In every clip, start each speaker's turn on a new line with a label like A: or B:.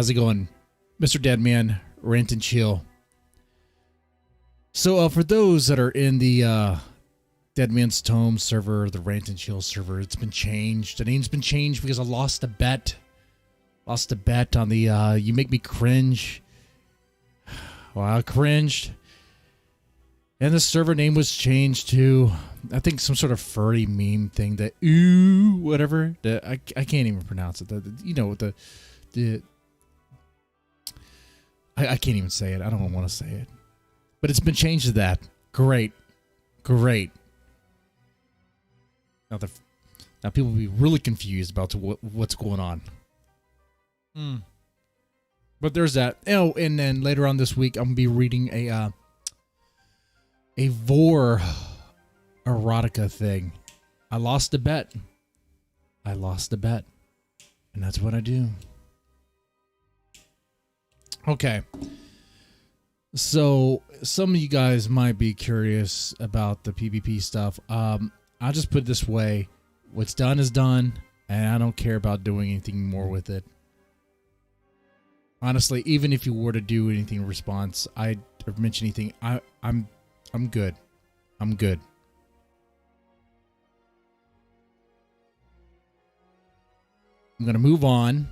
A: How's it going? Mr. Deadman, Rant and Chill. So for those that are in the Deadman's Tome server, the Rant and Chill server, it's been changed. The name's been changed because I lost a bet. Lost a bet on the You Make Me Cringe. Well, I cringed. And the server name was changed to, I think, some sort of furry meme thing that, ooh, whatever. I can't even pronounce it. I can't even say it. I don't want to say it. But it's been changed to that. Great. Great. Now people will be really confused about what's going on. But there's that. Oh, and then later on this week, I'm going to be reading a vor erotica thing. I lost a bet. And that's what I do. Okay. So some of you guys might be curious about the PvP stuff. I'll just put it this way. What's done is done, and I don't care about doing anything more with it. Honestly, even if you were to do anything in response, or mention anything, I'm good. I'm good. I'm going to move on.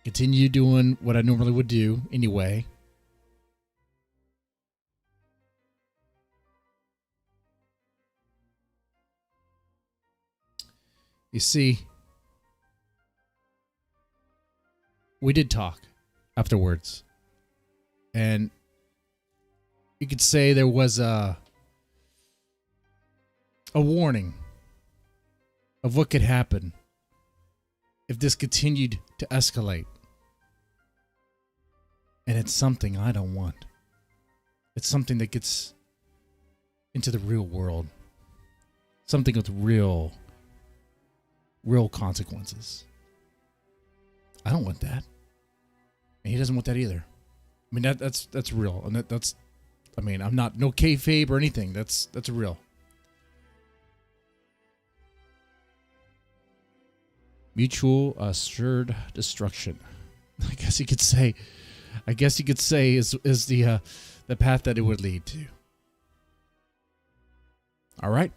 A: Continue doing what I normally would do anyway. You see, we did talk afterwards. And you could say there was a warning of what could happen if this continued to escalate. And it's something I don't want. It's something that gets into the real world. Something with real consequences. I don't want that. And he doesn't want that either. I mean, that's real. And that's, I mean, I'm not, no kayfabe or anything. That's real. Mutual assured destruction. I guess you could say is the path that it would lead to. All right.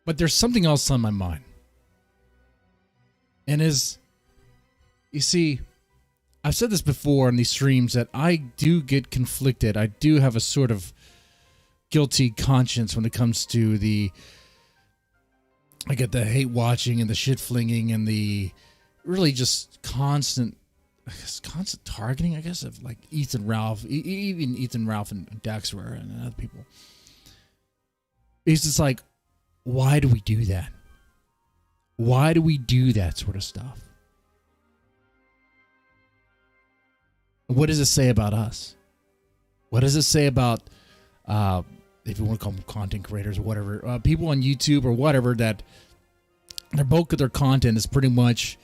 A: But there's something else on my mind. And you see, I've said this before in these streams that I do get conflicted. I do have a sort of guilty conscience when it comes to I get the hate watching and the shit flinging and the really just constant targeting, I guess, of like Ethan Ralph, even Ethan Ralph and Daxware and other people. It's just like, why do we do that? Why do we do that sort of stuff? What does it say about us? What does it say about, if you want to call them content creators or whatever, people on YouTube or whatever that their bulk of their content is pretty much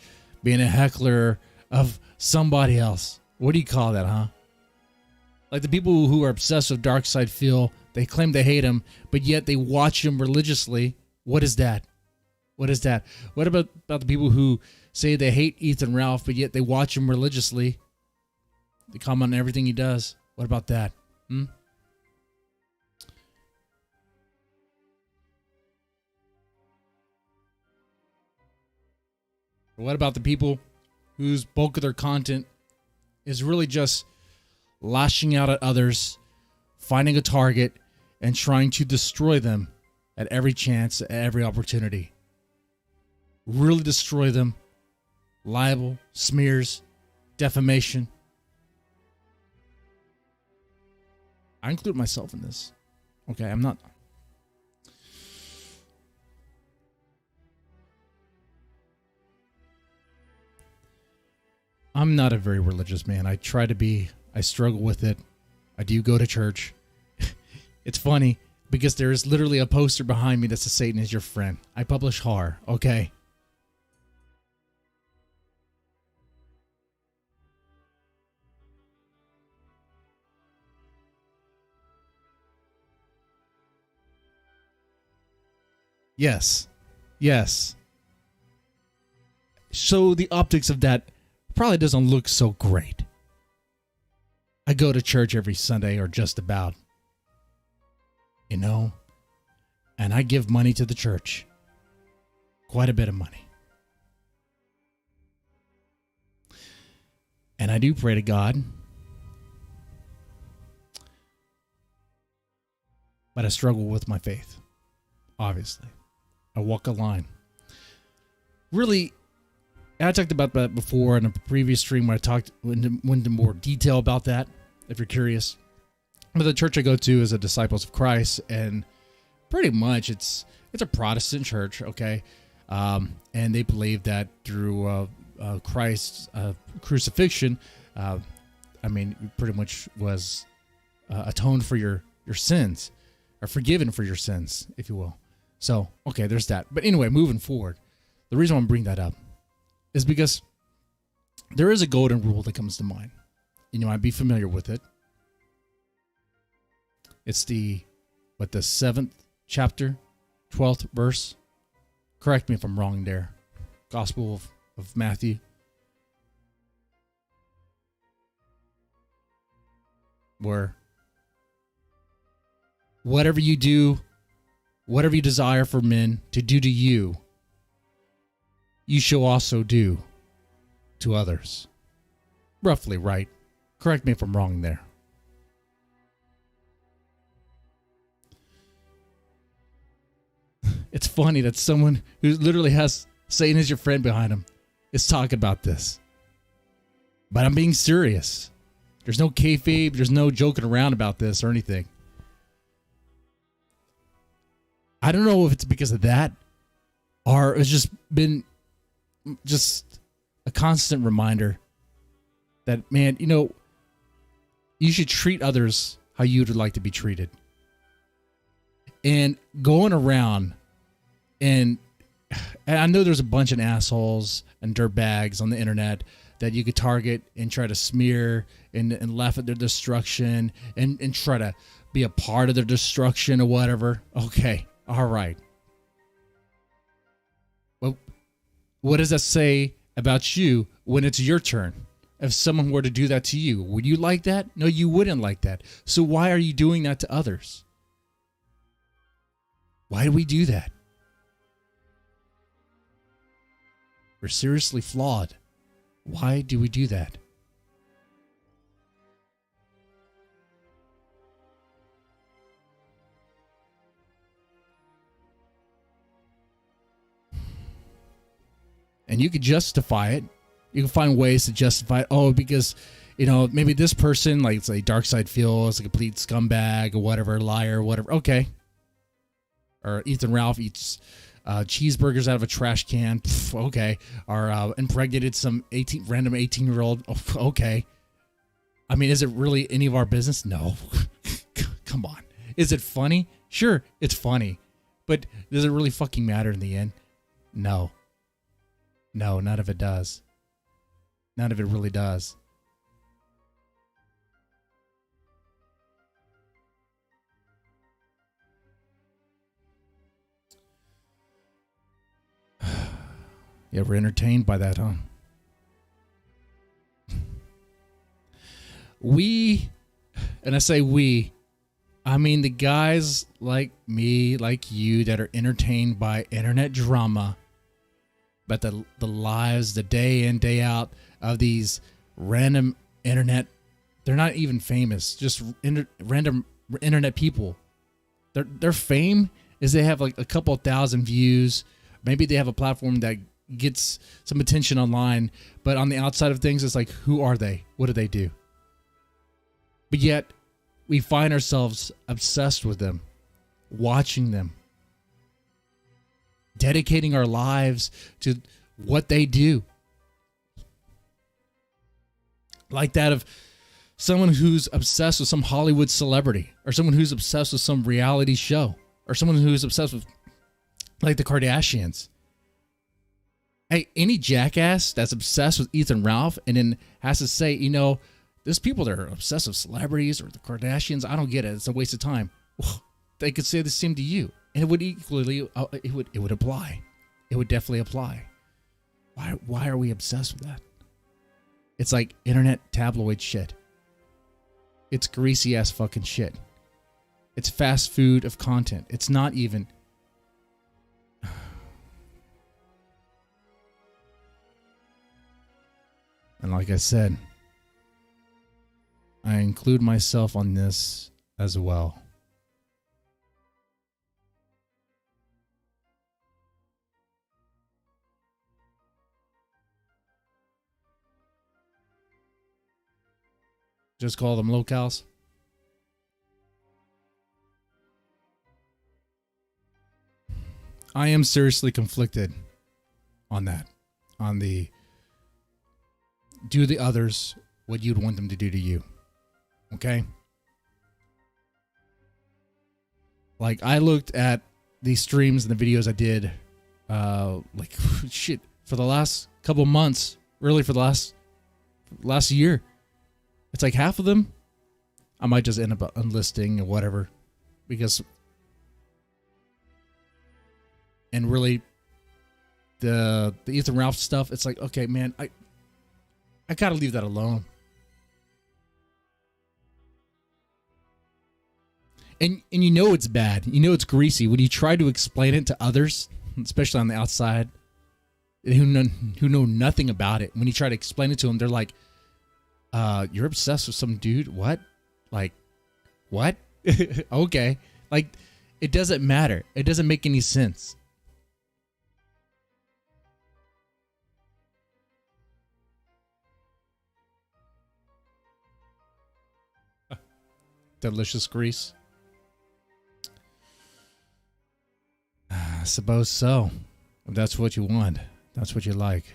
A: being a heckler of somebody else. What do you call that, huh? Like the people who are obsessed with Darkside Phil, they claim they hate him, but yet they watch him religiously. What is that? What is that? What about the people who say they hate Ethan Ralph, but yet they watch him religiously? They comment on everything he does. What about that? What about the people whose bulk of their content is really just lashing out at others, finding a target, and trying to destroy them at every chance, at every opportunity? Really destroy them. Libel, smears, defamation. I include myself in this. Okay, I'm not. I'm not a very religious man. I try to be. I struggle with it. I do go to church. It's funny because there is literally a poster behind me that says Satan is your friend. I publish horror, okay? Yes. Yes. So the optics of that probably doesn't look so great. I go to church every Sunday, or just about, and I give money to the church. Quite a bit of money. And I do pray to God. But I struggle with my faith, obviously. I walk a line. Really, I talked about that before in a previous stream where I went into more detail about that, if you're curious. But the church I go to is a Disciples of Christ, and pretty much it's a Protestant church, okay? And they believe that through Christ's crucifixion, pretty much was atoned for your sins, or forgiven for your sins, if you will. So, okay, there's that. But anyway, moving forward, the reason I'm bringing that up is because there is a golden rule that comes to mind. You might be familiar with it. It's the 7th chapter, 12th verse. Correct me if I'm wrong there. Gospel of Matthew. Where whatever you do, whatever you desire for men to do to you, you shall also do to others. Roughly, right? Correct me if I'm wrong there. It's funny that someone who literally has Satan as your friend behind him is talking about this. But I'm being serious. There's no kayfabe, there's no joking around about this or anything. I don't know if it's because of that, or it's just been a constant reminder that, man, you should treat others how you would like to be treated. And going around, and I know there's a bunch of assholes and dirtbags on the internet that you could target and try to smear and laugh at their destruction and try to be a part of their destruction or whatever. Okay. All right. Well, what does that say about you when it's your turn? If someone were to do that to you, would you like that? No, you wouldn't like that. So why are you doing that to others? Why do we do that? We're seriously flawed. Why do we do that? And you could justify it. You can find ways to justify it. Oh, because, maybe this person, like, say, Dark Side Phil is a complete scumbag or whatever, liar, whatever. Okay. Or Ethan Ralph eats cheeseburgers out of a trash can. Pff, okay. Or impregnated some random 18-year-old. Oh, okay. I mean, is it really any of our business? No. Come on. Is it funny? Sure, it's funny. But does it really fucking matter in the end? No. No, none of it does. None of it really does. Yeah, we're entertained by that, huh? And I say we, I mean the guys like me, like you, that are entertained by internet drama, but the lives, the day in, day out of these random internet, they're not even famous, just random internet people. Their fame is they have like a couple thousand views. Maybe they have a platform that gets some attention online, but on the outside of things, it's like, who are they? What do they do? But yet, we find ourselves obsessed with them, watching them, dedicating our lives to what they do. Like that of someone who's obsessed with some Hollywood celebrity, or someone who's obsessed with some reality show, or someone who's obsessed with, like, the Kardashians. Hey, any jackass that's obsessed with Ethan Ralph and then has to say, there's people that are obsessed with celebrities or the Kardashians. I don't get it. It's a waste of time. Well, they could say the same to you. And it would equally, it would apply. It would definitely apply. Why are we obsessed with that? It's like internet tabloid shit. It's greasy ass fucking shit. It's fast food of content. It's not even. And like I said, I include myself on this as well. Just call them locals. I am seriously conflicted on that. On the do the others what you'd want them to do to you. Okay? Like, I looked at these streams and the videos I did, like, shit, for the last couple months, really for the last year. It's like half of them, I might just end up unlisting or whatever. Because, and really, the Ethan Ralph stuff, it's like, okay, man, I gotta leave that alone. And you know it's bad. You know it's greasy. When you try to explain it to others, especially on the outside, who know nothing about it, when you try to explain it to them, they're like, you're obsessed with some dude? What? Like, what? Okay. Like, it doesn't matter. It doesn't make any sense. Delicious grease. I suppose so. If that's what you want. That's what you like.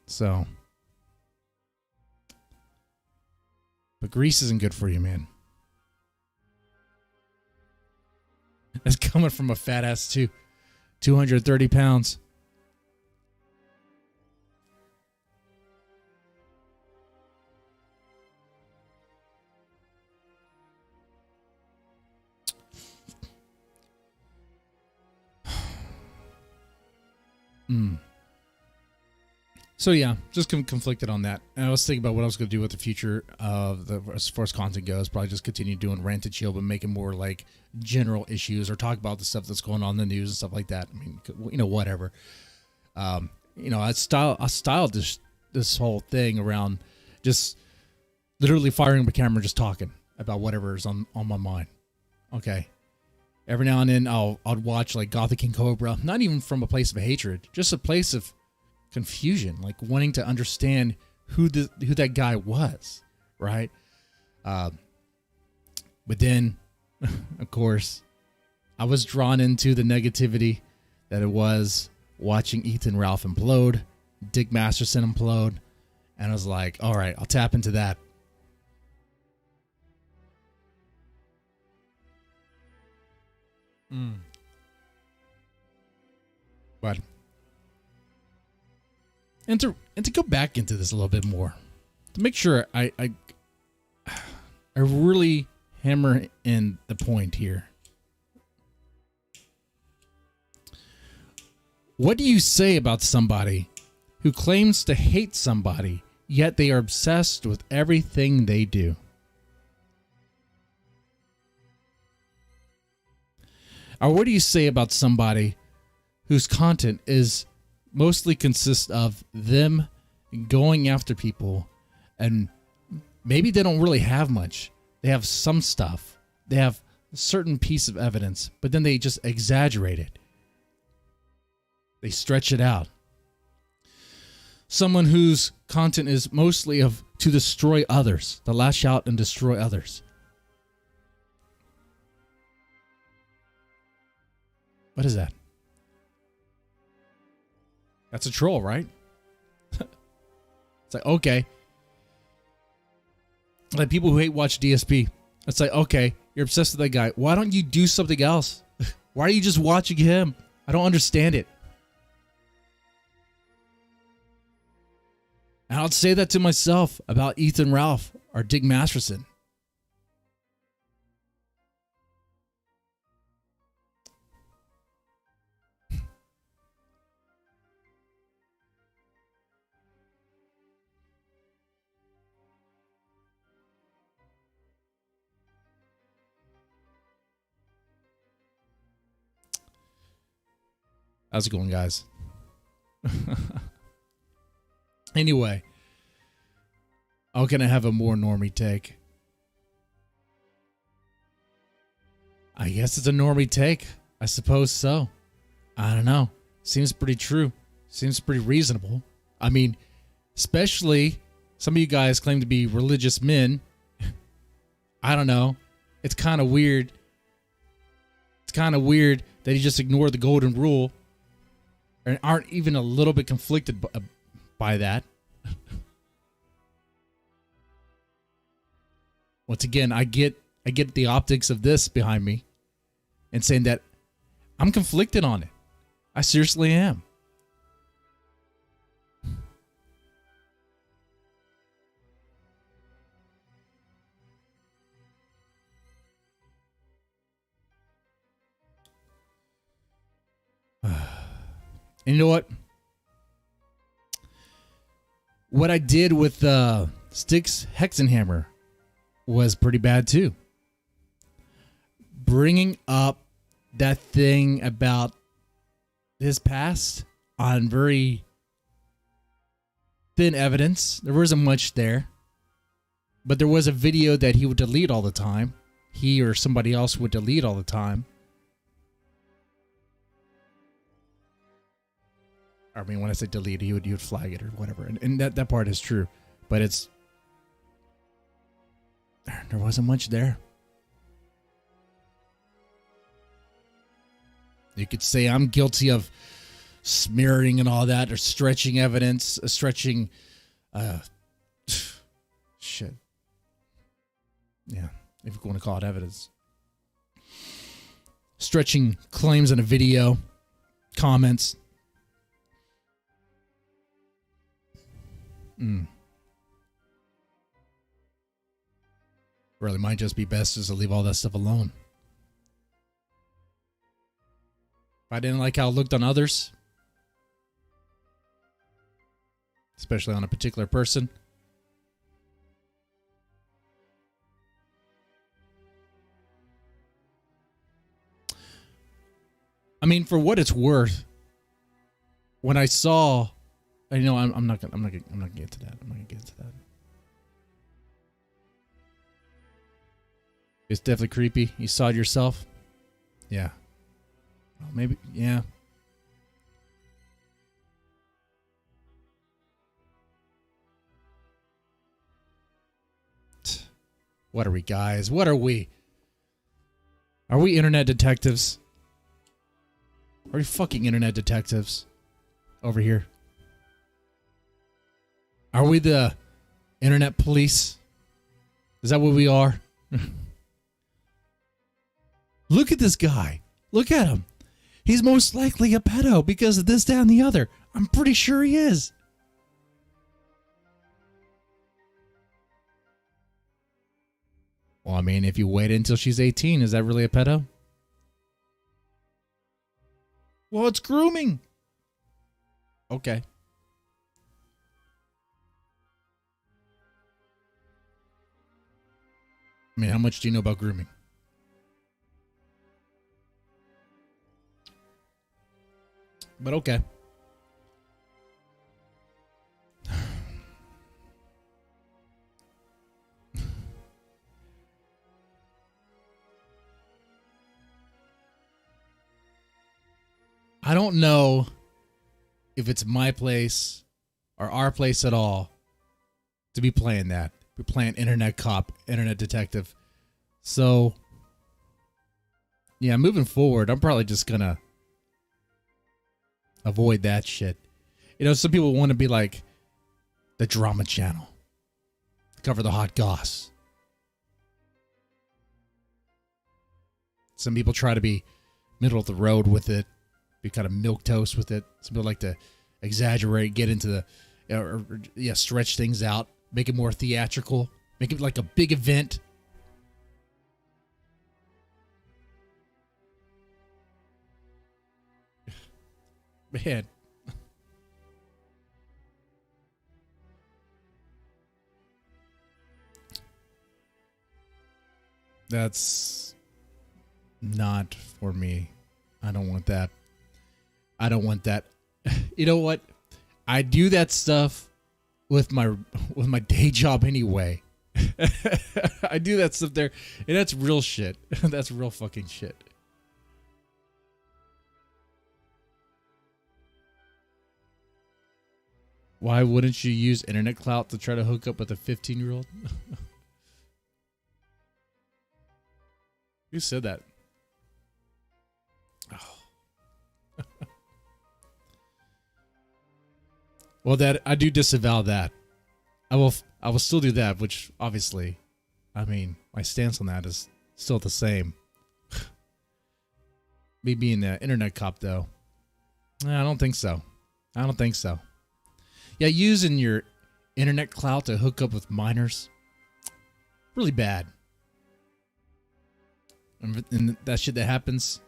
A: So. But grease isn't good for you, man. That's coming from a fat ass too. 230 pounds. So yeah, just conflicted on that. And I was thinking about what I was going to do with the future of as far as content goes. Probably just continue doing Rant and Chill, but make it more like general issues or talk about the stuff that's going on in the news and stuff like that. I mean, you know, whatever. I styled this whole thing around just literally firing up a camera, just talking about whatever is on my mind. Okay. Every now and then I'd watch like Gothic King Cobra, not even from a place of hatred, just a place of confusion, like wanting to understand who that guy was, right? But then, of course, I was drawn into the negativity that it was watching Ethan Ralph implode, Dick Masterson implode, and I was like, all right, I'll tap into that. But and to go back into this a little bit more, to make sure I really hammer in the point here. What do you say about somebody who claims to hate somebody, yet they are obsessed with everything they do? Or what do you say about somebody whose content is mostly consists of them going after people, and maybe they don't really have much. They have some stuff. They have a certain piece of evidence, but then they just exaggerate it. They stretch it out. Someone whose content is mostly to destroy others, to lash out and destroy others. What is that? That's a troll, right? It's like, okay. Like people who hate watch DSP. It's like, okay, you're obsessed with that guy. Why don't you do something else? Why are you just watching him? I don't understand it. And I'll say that to myself about Ethan Ralph or Dick Masterson. How's it going, guys? Anyway, how can I have a more normie take? I guess it's a normie take. I suppose so. I don't know. Seems pretty true. Seems pretty reasonable. I mean, especially some of you guys claim to be religious men. I don't know. It's kind of weird. It's kind of weird that you just ignore the golden rule and aren't even a little bit conflicted by that. Once again, I get the optics of this behind me and saying that I'm conflicted on it. I seriously am. And you know what? What I did with Styx Hexenhammer was pretty bad too. Bringing up that thing about his past on very thin evidence. There wasn't much there. But there was a video that he would delete all the time. He or somebody else would delete all the time. I mean, when I say delete, he would flag it or whatever. And that part is true. But it's... There wasn't much there. You could say I'm guilty of smearing and all that, or stretching evidence, stretching... shit. Yeah, if you want to call it evidence. Stretching claims in a video, comments... Really might just be best just to leave all that stuff alone. If I didn't like how it looked on others, especially on a particular person, I mean, for what it's worth, when I saw, you know, I'm not gonna get to that. I'm not gonna get to that. It's definitely creepy. You saw it yourself? Yeah. Well, maybe, yeah. What are we, guys? What are we? Are we internet detectives? Are we fucking internet detectives over here? Are we the internet police? Is that what we are? Look at this guy. Look at him. He's most likely a pedo because of this, that, and the other. I'm pretty sure he is. Well, I mean, if you wait until she's 18, is that really a pedo? Well, it's grooming. Okay. I mean, how much do you know about grooming? But okay. I don't know if it's my place or our place at all to be playing that. We're playing internet cop, internet detective. So, yeah, moving forward, I'm probably just going to avoid that shit. You know, some people want to be like the drama channel. Cover the hot goss. Some people try to be middle of the road with it. Be kind of milquetoast with it. Some people like to exaggerate, get into the, stretch things out, make it more theatrical, make it like a big event. Man. That's not for me. I don't want that. I don't want that. You know what? I do that stuff with my day job anyway. I do that stuff there, and that's real shit. That's real fucking shit. Why wouldn't you use internet clout to try to hook up with a 15-year-old? Who said that? Oh. Well, that I do disavow that. I will still do that, which obviously, I mean, my stance on that is still the same. Me being the internet cop, though, I don't think so. I don't think so. Yeah, using your internet clout to hook up with minors, really bad. And that shit that happens.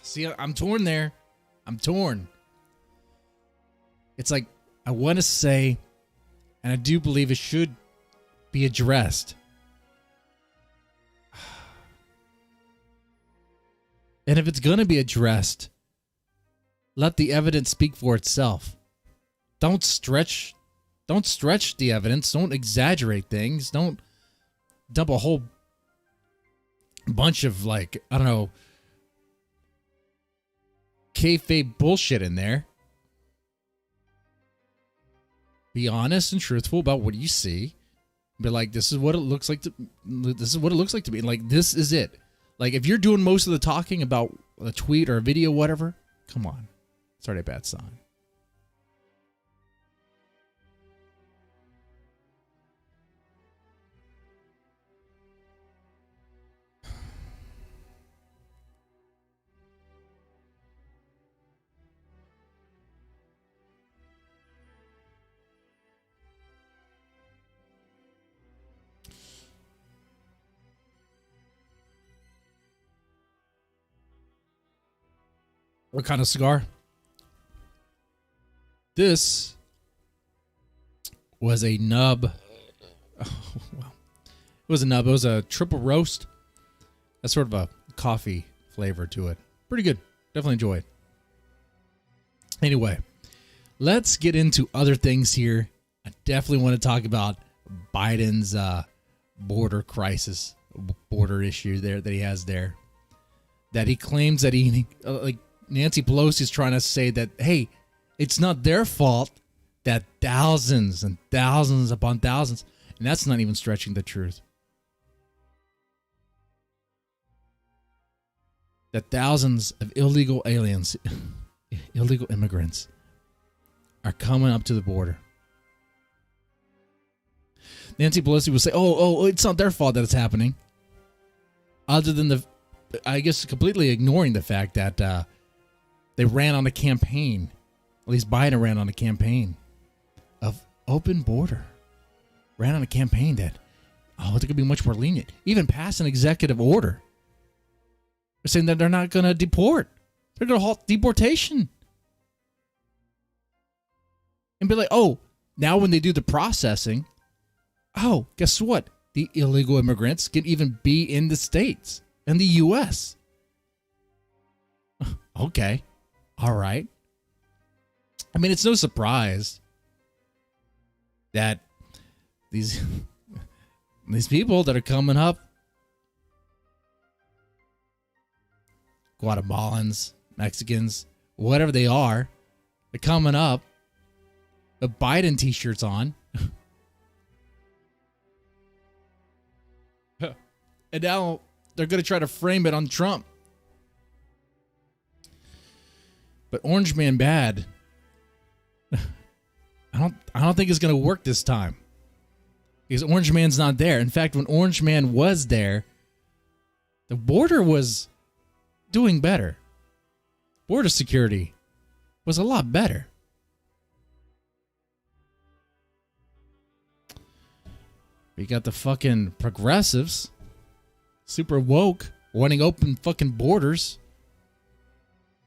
A: See, I'm torn there. I'm torn. It's like, I want to say, and I do believe it should be addressed. And if it's going to be addressed, let the evidence speak for itself. Don't stretch the evidence. Don't exaggerate things. Don't dump a whole bunch of, like, I don't know, kayfabe bullshit in there. Be honest and truthful about what you see. Be like, this is what it looks like to. This is what it looks like to me. Like, this is it. Like, if you're doing most of the talking about a tweet or a video, whatever, come on, it's already a bad sign. What kind of cigar? This was a nub. Oh, well, it was a nub. It was a triple roast. That's sort of a coffee flavor to it. Pretty good. Definitely enjoy it. Anyway, let's get into other things here. I definitely want to talk about Biden's border crisis, border issue there that he has there. That he claims that he, like, Nancy Pelosi is trying to say that, hey, it's not their fault that thousands and thousands upon thousands, and that's not even stretching the truth, that thousands of illegal aliens, illegal immigrants, are coming up to the border. Nancy Pelosi will say, oh, it's not their fault that it's happening. Other than I guess completely ignoring the fact that they ran on a campaign, at least Biden ran on a campaign of open border. Ran on a campaign that, they're going to be much more lenient. Even passed an executive order. They're saying that they're not going to deport. They're going to halt deportation. And be like, now when they do the processing, guess what? The illegal immigrants can even be in the States, in the U.S. Okay. All right. I mean, it's no surprise that these people that are coming up, Guatemalans, Mexicans, whatever they are, they're coming up with Biden t-shirts on. And now they're going to try to frame it on Trump. But Orange Man bad. I don't think it's going to work this time. Because Orange Man's not there. In fact, when Orange Man was there, the border was doing better. Border security was a lot better. We got the fucking progressives, super woke, wanting open fucking borders.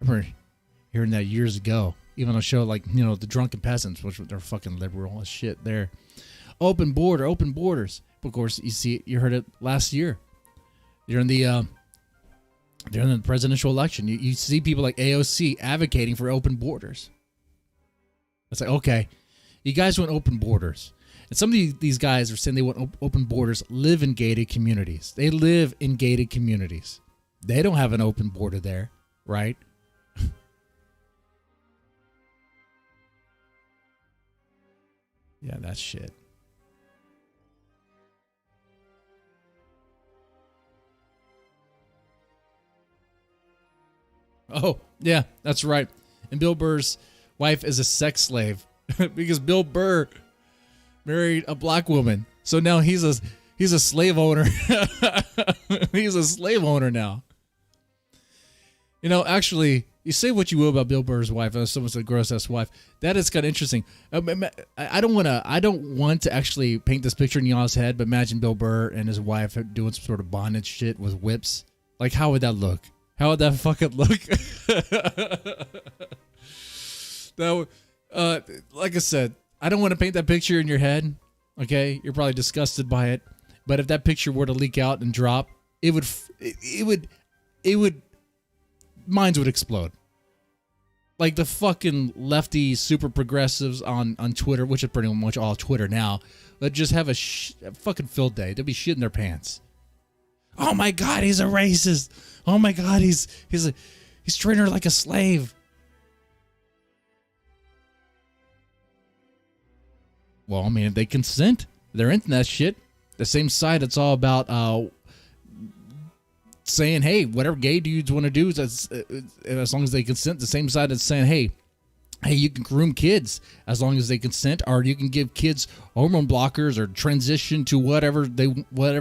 A: I remember hearing that years ago, even on a show like, the Drunken Peasants, which they're fucking liberal as shit there. Open borders. Of course, you heard it last year. During the during the presidential election. You see people like AOC advocating for open borders. It's like, okay, you guys want open borders. And some of these guys are saying they want open borders, live in gated communities. They live in gated communities. They don't have an open border there, right? Yeah, that's shit. Oh, yeah, that's right. And Bill Burr's wife is a sex slave because Bill Burr married a black woman. So now he's a slave owner. He's a slave owner now. You know, actually, you say what you will about Bill Burr's wife. Someone's a gross ass wife. That is kind of interesting. I don't want to actually paint this picture in y'all's head, but imagine Bill Burr and his wife doing some sort of bondage shit with whips. Like, how would that look? How would that fucking look? That, like I said, I don't want to paint that picture in your head. Okay, you're probably disgusted by it, but if that picture were to leak out and drop, it would, minds would explode. Like the fucking lefty super progressives on Twitter, which is pretty much all Twitter now, that just have a fucking field day. They'll be shitting their pants. Oh my God, he's a racist. Oh my God, he's treating her like a slave. Well, I mean, if they consent, they're into that shit. The same side, it's all about saying, hey, whatever gay dudes want to do, as long as they consent. The same side that's saying, hey, you can groom kids as long as they consent, or you can give kids hormone blockers or transition to whatever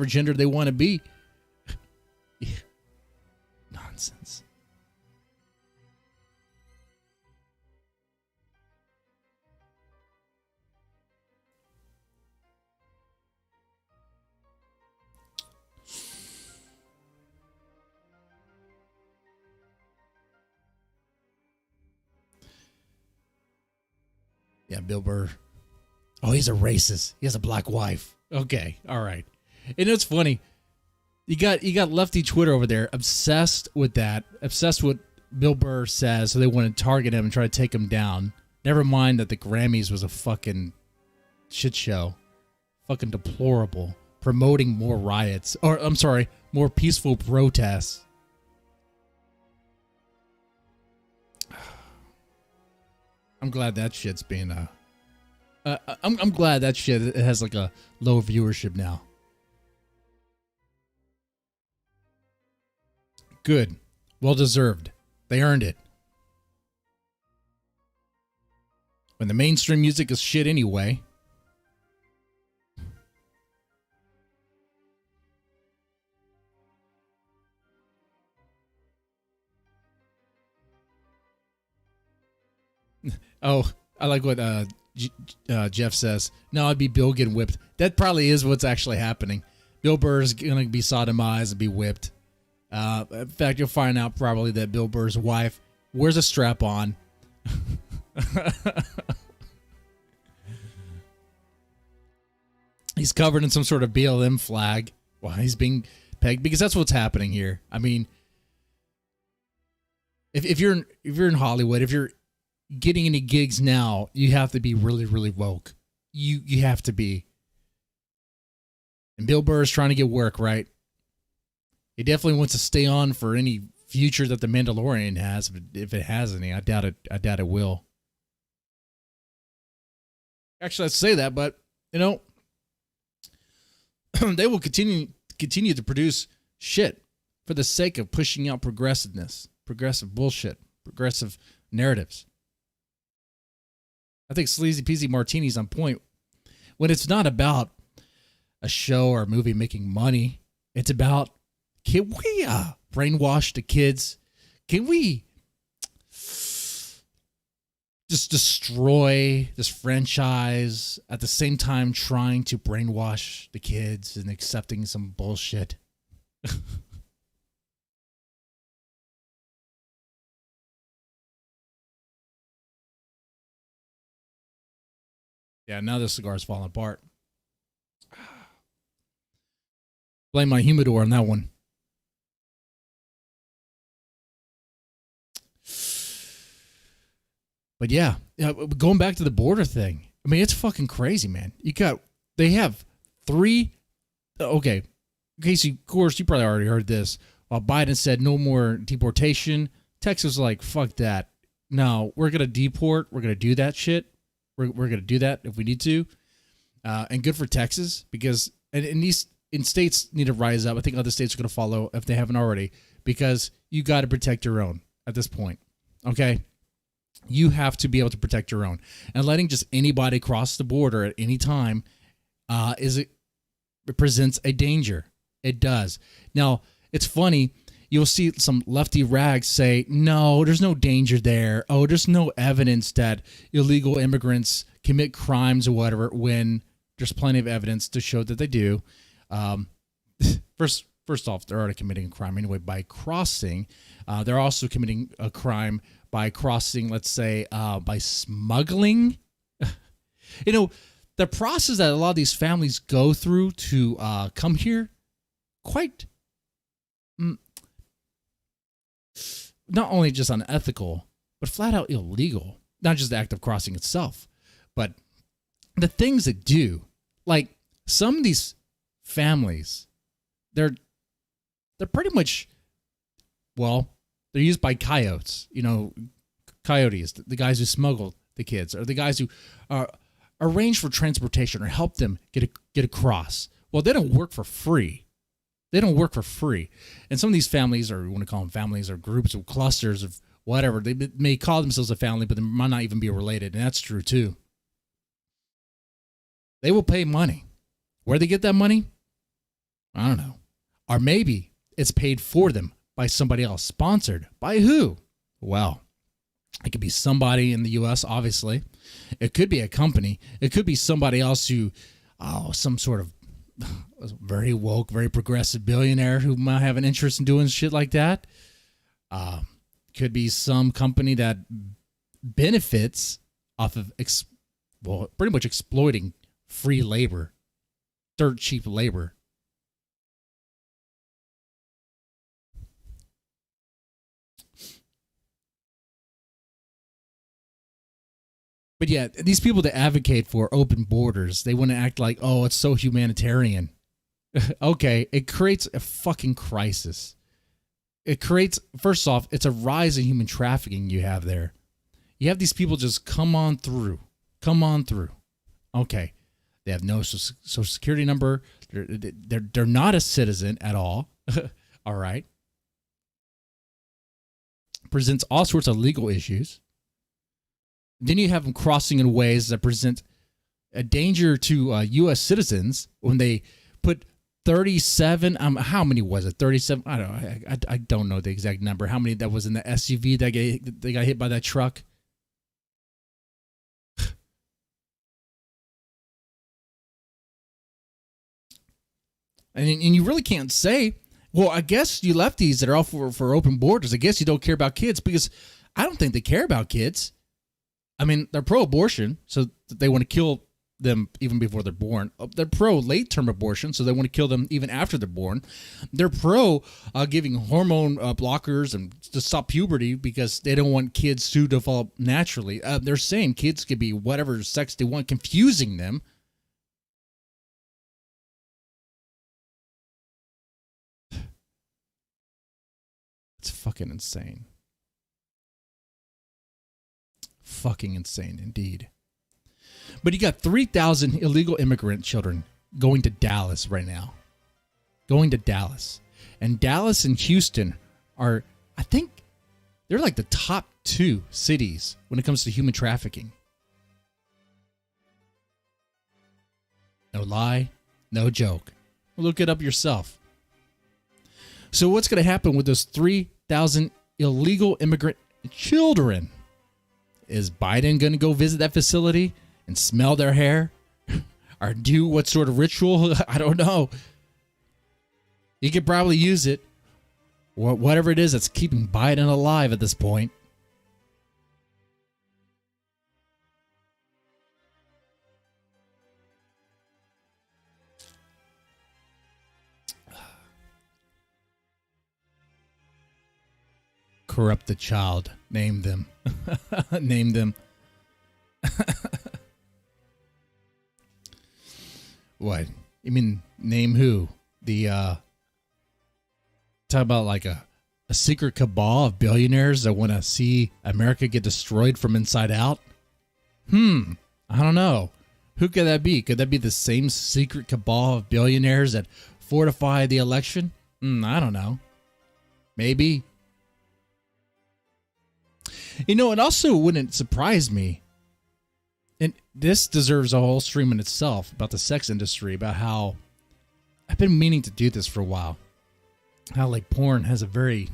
A: gender they want to be. Yeah. Nonsense. Yeah, Bill Burr. Oh, he's a racist. He has a black wife. Okay, all right. And it's funny. You got lefty Twitter over there obsessed with that, obsessed with Bill Burr says, so they want to target him and try to take him down. Never mind that the Grammys was a fucking shit show. Fucking deplorable. Promoting more riots. Or, I'm sorry, more peaceful protests. I'm glad that shit's being I'm glad that shit has like a low viewership now. Good. Well deserved. They earned it. When the mainstream music is shit anyway. Oh, I like what Jeff says. No, I'd be Bill getting whipped. That probably is what's actually happening. Bill Burr's going to be sodomized and be whipped. In fact, you'll find out probably that Bill Burr's wife wears a strap on. He's covered in some sort of BLM flag while he's being pegged, because that's what's happening here. I mean, if you're in Hollywood, if you're getting any gigs now, you have to be really, really woke. You have to be. And Bill Burr is trying to get work, right? He definitely wants to stay on for any future that the Mandalorian has, if it has any. I doubt it. I doubt it will. Actually, I say that, but you know, they will continue to produce shit for the sake of pushing out progressiveness, progressive bullshit, progressive narratives. I think Sleazy Peasy Martini's on point. When it's not about a show or a movie making money, it's about, can we brainwash the kids? Can we just destroy this franchise at the same time trying to brainwash the kids and accepting some bullshit? Yeah, now the cigar's falling apart. Blame my humidor on that one. But yeah, going back to the border thing. I mean, it's fucking crazy, man. They have three. Okay, Casey, of course, you probably already heard this. While Biden said no more deportation, Texas was like, fuck that. No, we're going to deport. We're going to do that shit. We're going to do that if we need to. And good for Texas because in states need to rise up. I think other states are going to follow if they haven't already because you got to protect your own at this point. Okay? You have to be able to protect your own. And letting just anybody cross the border at any time it presents a danger. It does. Now, it's funny. You'll see some lefty rags say, no, there's no danger there. Oh, there's no evidence that illegal immigrants commit crimes or whatever when there's plenty of evidence to show that they do. First off, they're already committing a crime anyway by crossing. They're also committing a crime by crossing, let's say, by smuggling. The process that a lot of these families go through to come here, quite not only just unethical, but flat out illegal. Not just the act of crossing itself, but the things they do. Like some of these families, they're pretty much, well, they're used by coyotes. Coyotes, the guys who smuggle the kids, or the guys who arrange for transportation or help them get across. Well, they don't work for free. And some of these families, or you want to call them families, or groups or clusters of whatever, they may call themselves a family, but they might not even be related. And that's true too. They will pay money. Where they get that money? I don't know. Or maybe it's paid for them by somebody else. Sponsored by who? Well, it could be somebody in the U.S., obviously. It could be a company. It could be somebody else who, some sort of very woke, very progressive billionaire who might have an interest in doing shit like that. Could be some company that benefits off of, pretty much exploiting free labor, dirt cheap labor. But yeah, these people that advocate for open borders, they want to act like, oh, it's so humanitarian. Okay, it creates a fucking crisis. It creates, first off, it's a rise in human trafficking you have there. You have these people just come on through. Okay, they have no social security number. They're not a citizen at all. All right. Presents all sorts of legal issues. Then you have them crossing in ways that present a danger to U.S. citizens when they put 37. How many was it? 37. I don't know. I don't know the exact number. How many that was in the SUV that they got hit by that truck? And you really can't say, well, I guess you lefties that are all for open borders, I guess you don't care about kids, because I don't think they care about kids. I mean, they're pro-abortion, so they want to kill them even before they're born. They're pro-late-term abortion, so they want to kill them even after they're born. They're pro giving hormone blockers and to stop puberty because they don't want kids to develop naturally. They're saying kids can be whatever sex they want, confusing them. It's fucking insane. Fucking insane indeed. But you got 3,000 illegal immigrant children going to Dallas right now. Going to Dallas. And Dallas and Houston are, I think, they're like the top 2 cities when it comes to human trafficking. No lie, no joke. Look it up yourself. So what's going to happen with those 3,000 illegal immigrant children? Is Biden going to go visit that facility and smell their hair? Or do what sort of ritual? I don't know. He could probably use it. Or whatever it is that's keeping Biden alive at this point. Corrupt the child. Name them. Name them. What? You mean name who? The talk about like a secret cabal of billionaires that want to see America get destroyed from inside out? I don't know. Who could that be? Could that be the same secret cabal of billionaires that fortify the election? I don't know. Maybe. You know, it also wouldn't surprise me. And this deserves a whole stream in itself about the sex industry, about how I've been meaning to do this for a while. How like porn has a very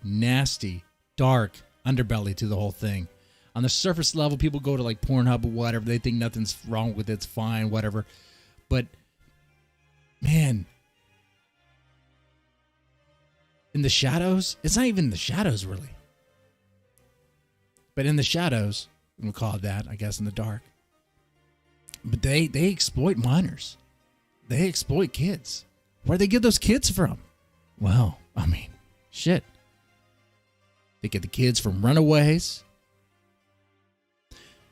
A: nasty, dark underbelly to the whole thing. On the surface level, people go to like Pornhub or whatever. They think nothing's wrong with it. It's fine, whatever. But man, in the shadows, it's not even the shadows really. But in the shadows, we'll call it that, I guess, in the dark. But they exploit minors. They exploit kids. Where do they get those kids from? Well, I mean, shit. They get the kids from runaways.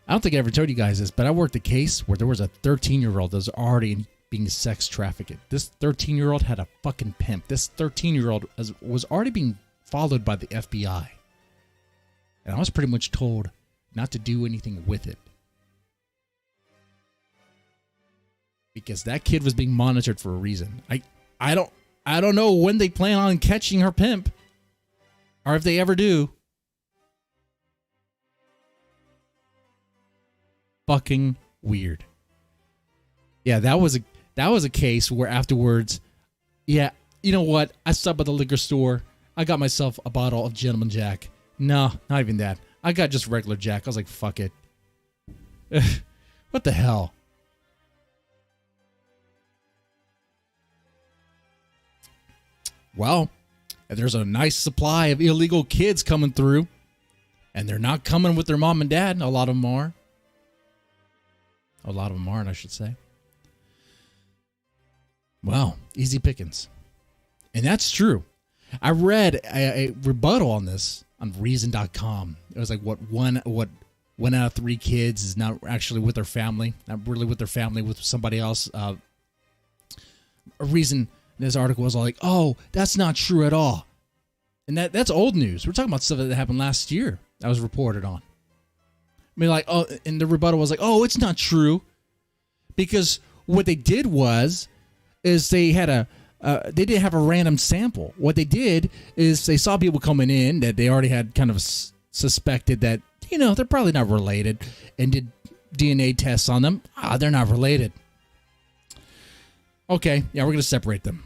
A: I don't think I ever told you guys this, but I worked a case where there was a 13-year-old that was already being sex trafficked. This 13-year-old had a fucking pimp. This 13-year-old was already being followed by the FBI. And I was pretty much told not to do anything with it. Because that kid was being monitored for a reason. I don't know when they plan on catching her pimp. Or if they ever do. Fucking weird. Yeah, that was a case where afterwards, yeah, you know what? I stopped at the liquor store. I got myself a bottle of Gentleman Jack. No, not even that. I got just regular Jack. I was like, fuck it. What the hell? Well, if there's a nice supply of illegal kids coming through, and they're not coming with their mom and dad, a lot of them are. A lot of them aren't, I should say. Well, easy pickings. And that's true. I read a rebuttal on this on Reason.com. It was like one out of 3 kids is not actually with their family, not really with their family, with somebody else. A reason this article was all like, oh, that's not true at all. And that's old news. We're talking about stuff that happened last year that was reported on. I mean, like, oh, and the rebuttal was like, oh, it's not true. Because what they did is they had they didn't have a random sample. What they did is they saw people coming in that they already had kind of suspected that, you know, they're probably not related, and did DNA tests on them. They're not related. Okay, yeah, we're going to separate them.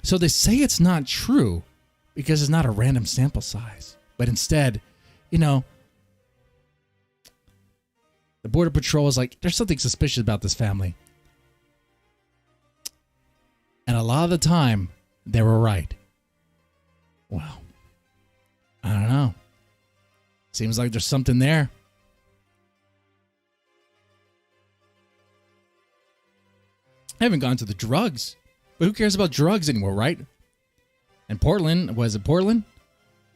A: So they say it's not true because it's not a random sample size. But instead, you know, the Border Patrol is like, there's something suspicious about this family. And a lot of the time, they were right. Well, I don't know. Seems like there's something there. I haven't gone to the drugs. But who cares about drugs anymore, right? And Portland, was it Portland?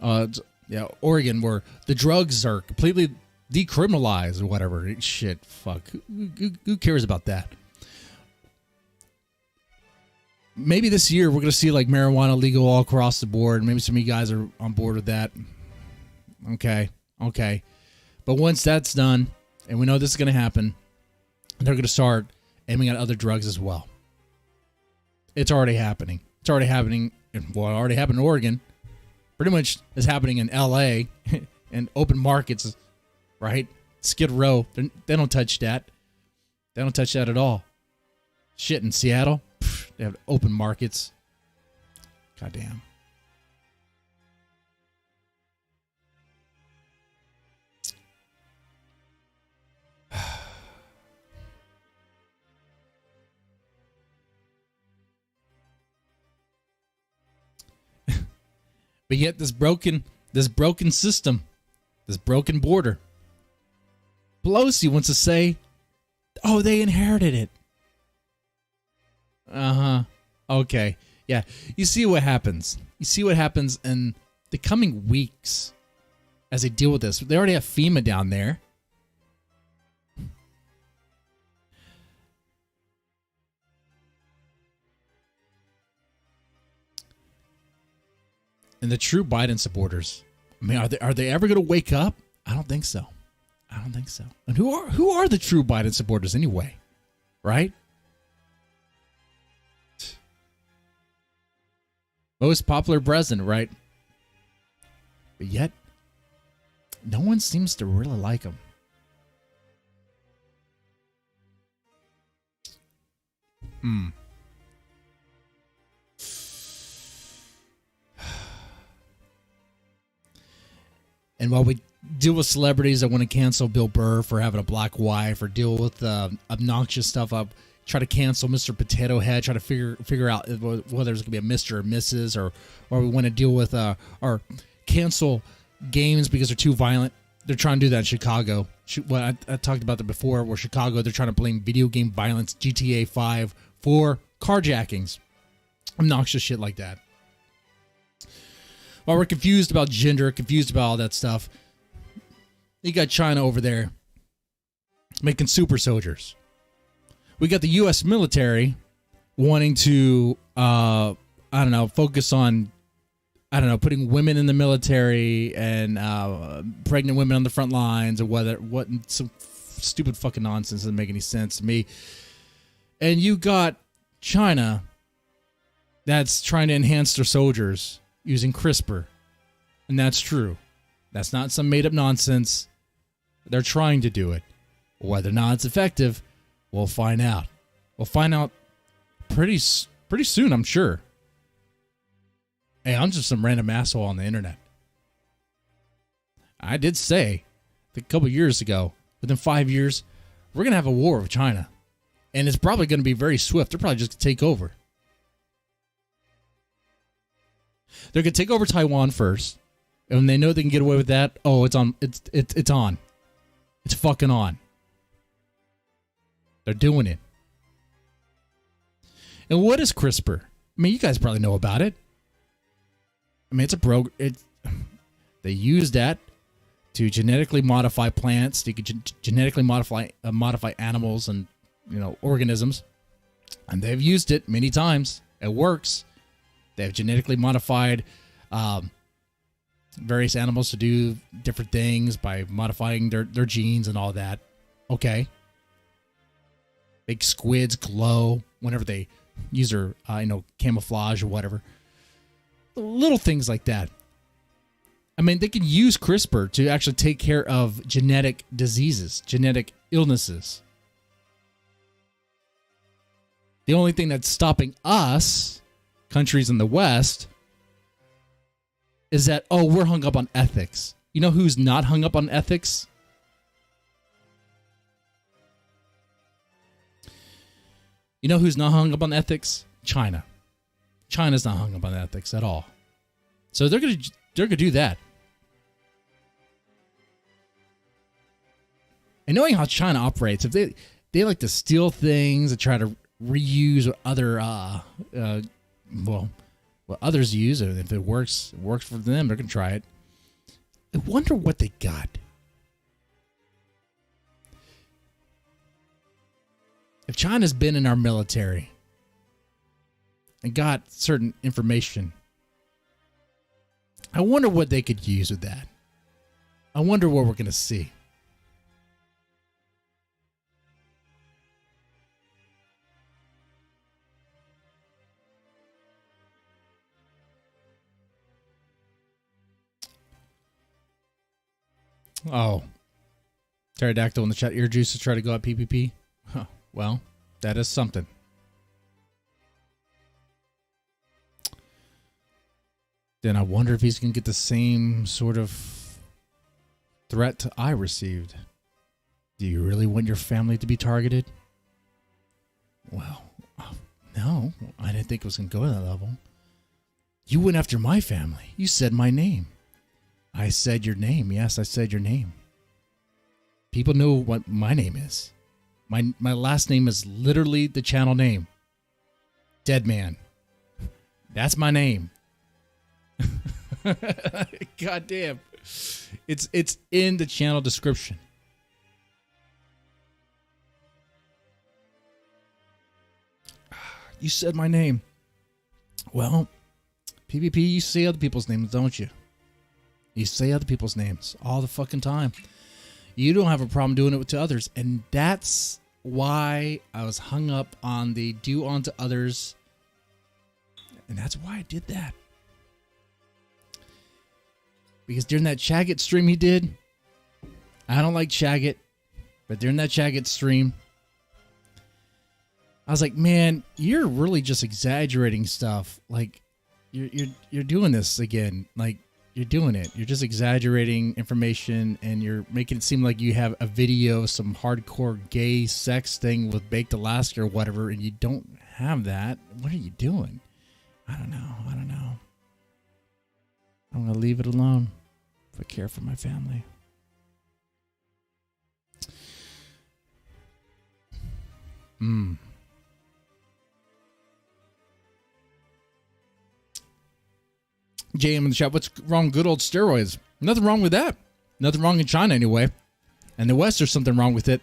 A: Yeah, Oregon, where the drugs are completely decriminalized or whatever. Shit, fuck. Who cares about that? Maybe this year we're going to see like marijuana legal all across the board. Maybe some of you guys are on board with that. Okay. But once that's done, and we know this is going to happen, they're going to start aiming at other drugs as well. It's already happening. It already happened in Oregon. Pretty much is happening in LA and open markets, right? Skid Row. They don't touch that. They don't touch that at all. Shit, in Seattle, they have open markets. Goddamn. But yet this broken system, this broken border. Pelosi wants to say, oh, they inherited it. Okay. Yeah. You see what happens. You see what happens in the coming weeks as they deal with this. They already have FEMA down there. And the true Biden supporters, I mean, are they ever going to wake up? I don't think so. I don't think so. And who are the true Biden supporters anyway? Right? Most popular president, right? But yet, no one seems to really like him. And while we deal with celebrities that want to cancel Bill Burr for having a black wife, or deal with obnoxious stuff up, try to cancel Mr. Potato Head, try to figure out whether there's going to be a Mr. or Mrs. or we want to deal with or cancel games because they're too violent. They're trying to do that in Chicago. Well, I talked about that before, where Chicago, they're trying to blame video game violence, GTA 5, for carjackings. Obnoxious shit like that. While we're confused about gender, confused about all that stuff, you got China over there making super soldiers. We got the U.S. military wanting to, focus on, putting women in the military and pregnant women on the front lines, or what some stupid fucking nonsense doesn't make any sense to me. And you got China that's trying to enhance their soldiers using CRISPR. And that's true. That's not some made up nonsense. They're trying to do it. Whether or not it's effective, we'll find out. We'll find out pretty soon, I'm sure. Hey, I'm just some random asshole on the internet. I did say a couple years ago, within 5 years, we're going to have a war with China. And it's probably going to be very swift. They're probably just going to take over. They're going to take over Taiwan first. And when they know they can get away with that, it's on. It's on. It's fucking on. They're doing it. And what is CRISPR? I mean, you guys probably know about it. I mean, it's a program. They use that to genetically modify plants, to genetically modify animals and organisms, and they've used it many times. It works. They have genetically modified various animals to do different things by modifying their genes and all that. Okay. Big squids glow whenever they use their camouflage or whatever. Little things like that. I mean, they can use CRISPR to actually take care of genetic diseases, genetic illnesses. The only thing that's stopping us, countries in the West, is that, we're hung up on ethics. You know who's not hung up on ethics? You know who's not hung up on ethics? China. China's not hung up on ethics at all. So they're gonna do that. And knowing how China operates, if they like to steal things and try to reuse other what others use, and if it works for them, they're gonna try it. I wonder what they got. If China's been in our military and got certain information, I wonder what they could use with that. I wonder what we're gonna see. Oh. Pterodactyl in the chat. Ear juices try to go at PPP. Huh. Well, that is something. Then I wonder if he's going to get the same sort of threat I received. Do you really want your family to be targeted? Well, no. I didn't think it was going to go to that level. You went after my family. You said my name. I said your name. Yes, I said your name. People know what my name is. My last name is literally the channel name. Dead Man. That's my name. God damn. It's in the channel description. You said my name. Well, PvP, you say other people's names, don't you? You say other people's names all the fucking time. You don't have a problem doing it to others. And that's why I was hung up on the do unto others. And that's why I did that. Because during that Chagget stream he did, I don't like Chagget, but during that Chagget stream, I was like, man, you're really just exaggerating stuff. Like, you're doing this again. Like, you're doing it. You're just exaggerating information, and you're making it seem like you have a video, some hardcore gay sex thing with Baked Alaska or whatever, and you don't have that. What are you doing? I don't know. I'm going to leave it alone if I care for my family. JM in the chat, what's wrong? Good old steroids. Nothing wrong with that. Nothing wrong in China anyway. And the West, there's something wrong with it.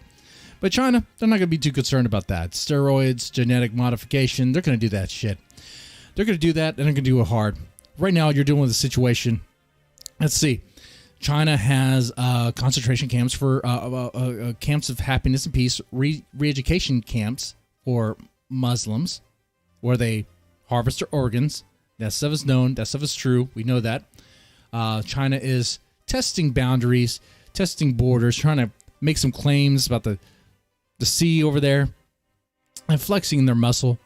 A: But China, they're not going to be too concerned about that. Steroids, genetic modification, they're going to do that shit. They're going to do that, and they're going to do it hard. Right now, you're dealing with a situation. Let's see. China has concentration camps for camps of happiness and peace, re-education camps for Muslims, where they harvest their organs. That stuff is known. That stuff is true. We know that. China is testing boundaries, testing borders, trying to make some claims about the sea over there, and flexing their muscle.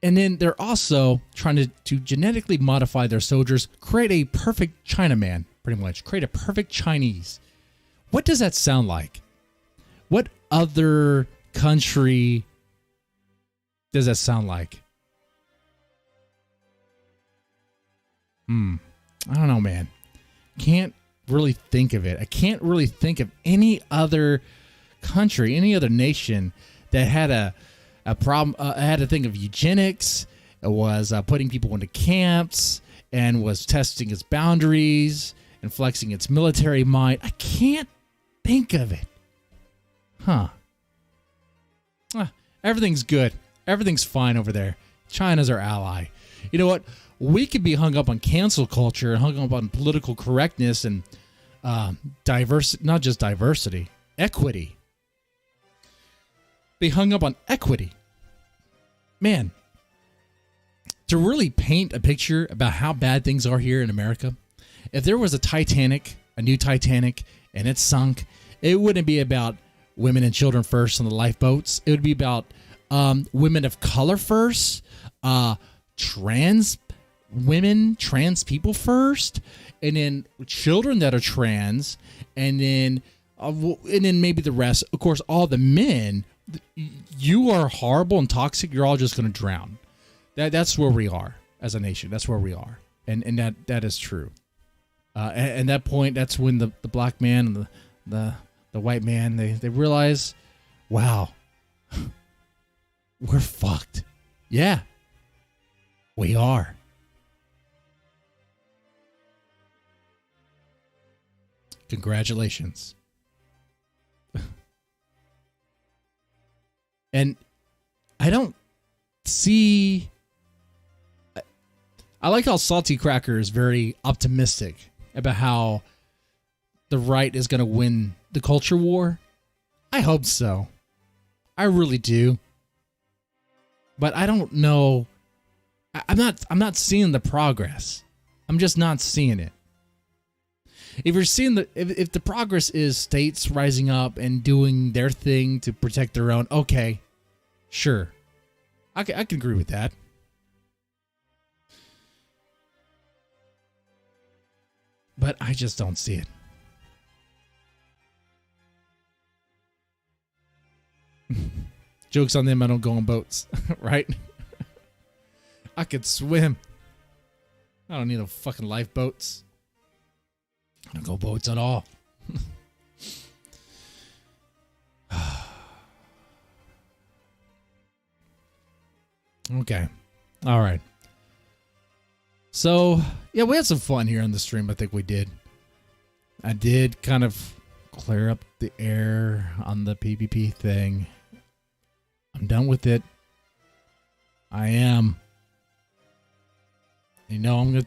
A: And then they're also trying to genetically modify their soldiers, create a perfect Chinaman, pretty much. Create a perfect Chinese. What does that sound like? What other country does that sound like? I don't know, man. Can't really think of it. I can't really think of any other country, any other nation that had a problem, had a thing of eugenics, was putting people into camps, and was testing its boundaries and flexing its military might. I can't think of it. Everything's good. Everything's fine over there. China's our ally. You know what? We could be hung up on cancel culture, hung up on political correctness and diversity, not just diversity, equity. Be hung up on equity. Man, to really paint a picture about how bad things are here in America, if there was a Titanic, a new Titanic, and it sunk, it wouldn't be about women and children first on the lifeboats. It would be about women of color first, trans women, trans people first, and then children that are trans, and then maybe the rest. Of course, all the men. You are horrible and toxic. You're all just going to drown. That's where we are as a nation. That's where we are, and that is true. And that point, that's when the black man and the white man they realize, wow, we're fucked. Yeah, we are. Congratulations. And I don't see... I like how Salty Cracker is very optimistic about how the right is going to win the culture war. I hope so. I really do. But I don't know. I'm not seeing the progress. I'm just not seeing it. If you're seeing if the progress is states rising up and doing their thing to protect their own, okay, sure, I can agree with that. But I just don't see it. Joke's on them, I don't go on boats, right? I could swim. I don't need no fucking lifeboats. I don't go boats at all. Okay. All right. So, yeah, we had some fun here on the stream. I think we did. I did kind of clear up the air on the PvP thing. I'm done with it. I am. You know, I'm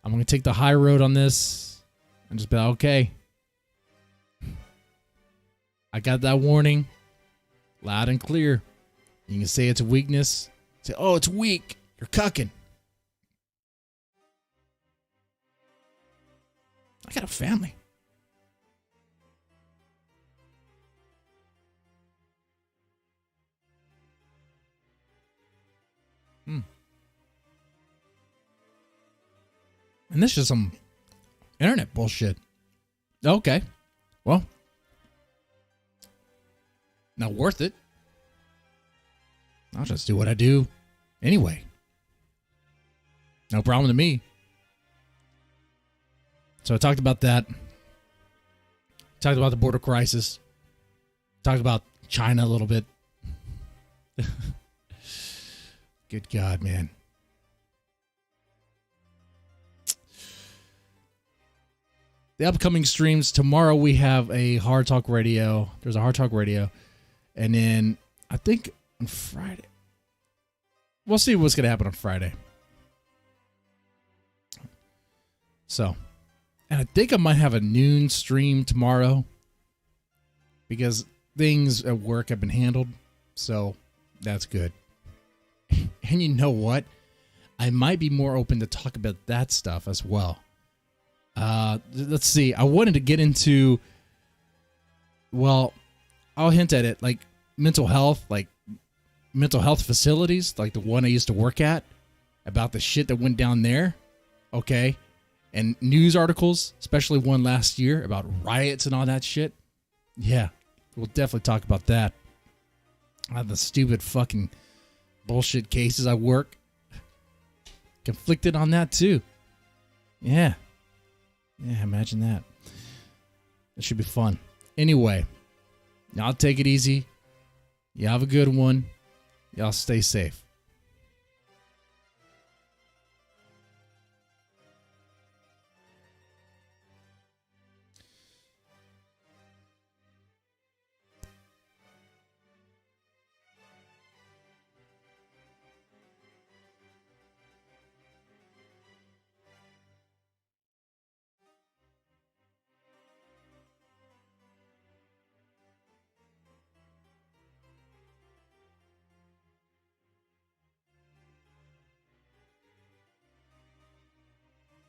A: gonna take the high road on this and just be like, okay. I got that warning loud and clear. You can say it's a weakness. Say, oh, it's weak. You're cucking. I got a family. And this is some internet bullshit. Okay. Well, not worth it. I'll just do what I do anyway. No problem to me. So I talked about that. Talked about the border crisis. Talked about China a little bit. Good God, man. The upcoming streams, tomorrow we have a Hard Talk Radio. There's a Hard Talk Radio. And then I think on Friday, we'll see what's going to happen on Friday. So, and I think I might have a noon stream tomorrow because things at work have been handled. So that's good. And you know what? I might be more open to talk about that stuff as well. Let's see. I wanted to get into, well, I'll hint at it, like mental health facilities, like the one I used to work at, about the shit that went down there. Okay. And news articles, especially one last year about riots and all that shit. Yeah, we'll definitely talk about that. The stupid fucking bullshit cases I work. Conflicted on that too. Yeah. Yeah, imagine that. It should be fun. Anyway, y'all take it easy. Y'all have a good one. Y'all stay safe.